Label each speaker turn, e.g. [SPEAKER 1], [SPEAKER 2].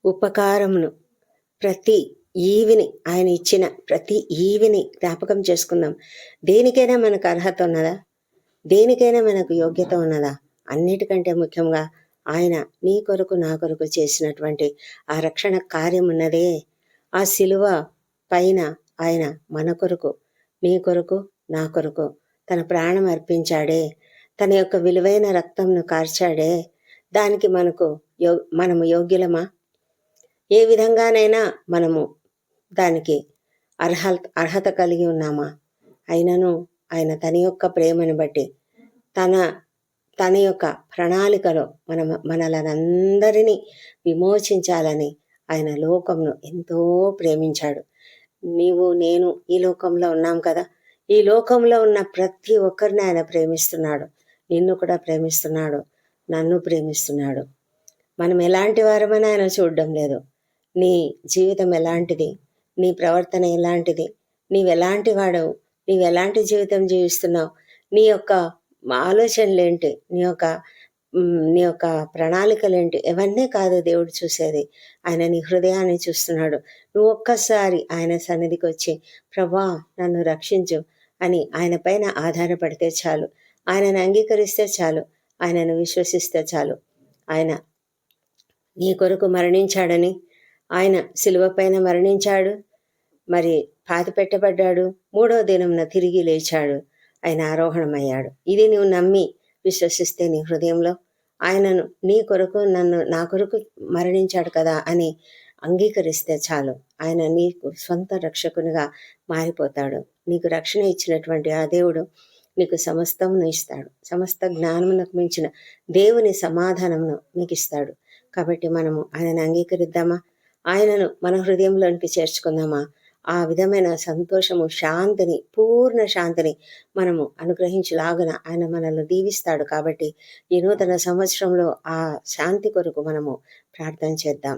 [SPEAKER 1] ఉపకారమును ప్రతి ఈవిని, ఆయన ఇచ్చిన ప్రతి ఈవిని జ్ఞాపకం చేసుకుందాం. దేనికైనా మనకు అర్హత ఉన్నదా? దేనికైనా మనకు యోగ్యత ఉన్నదా? అన్నిటికంటే ముఖ్యంగా ఆయన నీ కొరకు నా కొరకు చేసినటువంటి ఆ రక్షణ కార్యం ఉన్నదే. ఆ శిలువ పైన ఆయన మన కొరకు, నీ కొరకు, నా కొరకు తన ప్రాణం అర్పించాడే, తన యొక్క విలువైన రక్తంను కార్చాడే. దానికి మనము యోగ్యులమా? ఏ విధంగానైనా మనము దానికి అర్హత కలిగి ఉన్నామా? అయినను ఆయన తన యొక్క ప్రేమను బట్టి తన యొక్క ప్రణాళికలో మనలందరినీ విమోచించాలని ఆయన లోకంను ఎంతో ప్రేమించాడు. నీవు నేను ఈ లోకంలో ఉన్నాం కదా, ఈ లోకంలో ఉన్న ప్రతి ఒక్కరిని ఆయన ప్రేమిస్తున్నాడు. నిన్ను కూడా ప్రేమిస్తున్నాడు, నన్ను ప్రేమిస్తున్నాడు. మనం ఎలాంటి వారమని ఆయన చూడడం లేదు. నీ జీవితం ఎలాంటిది, నీ ప్రవర్తన ఎలాంటిది, నీవెలాంటి వాడవు, నీవెలాంటి జీవితం జీవిస్తున్నావు, నీ యొక్క ఆలోచనలేంటి, నీ యొక్క ప్రణాళికలేంటి, ఇవన్నీ కాదు దేవుడు చూసేది. ఆయన నీ హృదయాన్ని చూస్తున్నాడు. నువ్వు ఒక్కసారి ఆయన సన్నిధికి వచ్చి ప్రభా నన్ను రక్షించు అని ఆయన పైన ఆధారపడితే చాలు, ఆయనను అంగీకరిస్తే చాలు, ఆయనను విశ్వసిస్తే చాలు. ఆయన నీ కొరకు మరణించాడని, ఆయన శిలువ పైన మరణించాడు, మరి పాతి పెట్టబడ్డాడు, 3వ దినమున తిరిగి లేచాడు, ఆయన ఆరోహణమయ్యాడు. ఇది నువ్వు నమ్మి విశ్వసిస్తే నీ హృదయంలో ఆయనను నీ కొరకు నా కొరకు మరణించాడు కదా అని అంగీకరిస్తే చాలు, ఆయన నీకు సొంత రక్షకునిగా మారిపోతాడు. నీకు రక్షణ ఇచ్చినటువంటి ఆ దేవుడు నీకు సమస్తమును ఇస్తాడు. సమస్త జ్ఞానమునకు మించిన దేవుని సమాధానమును మీకు ఇస్తాడు. కాబట్టి మనము ఆయనను అంగీకరిద్దామా? ఆయనను మన హృదయంలోనికి చేర్చుకుందామా? ఆ విధమైన సంతోషము, శాంతిని, పూర్ణ శాంతిని మనము అనుగ్రహించలాగున ఆయన మనల్ని దీవిస్తాడు. కాబట్టి ఈ నూతన సంవత్సరంలో ఆ శాంతి కొరకు మనము ప్రార్థన చేద్దాం.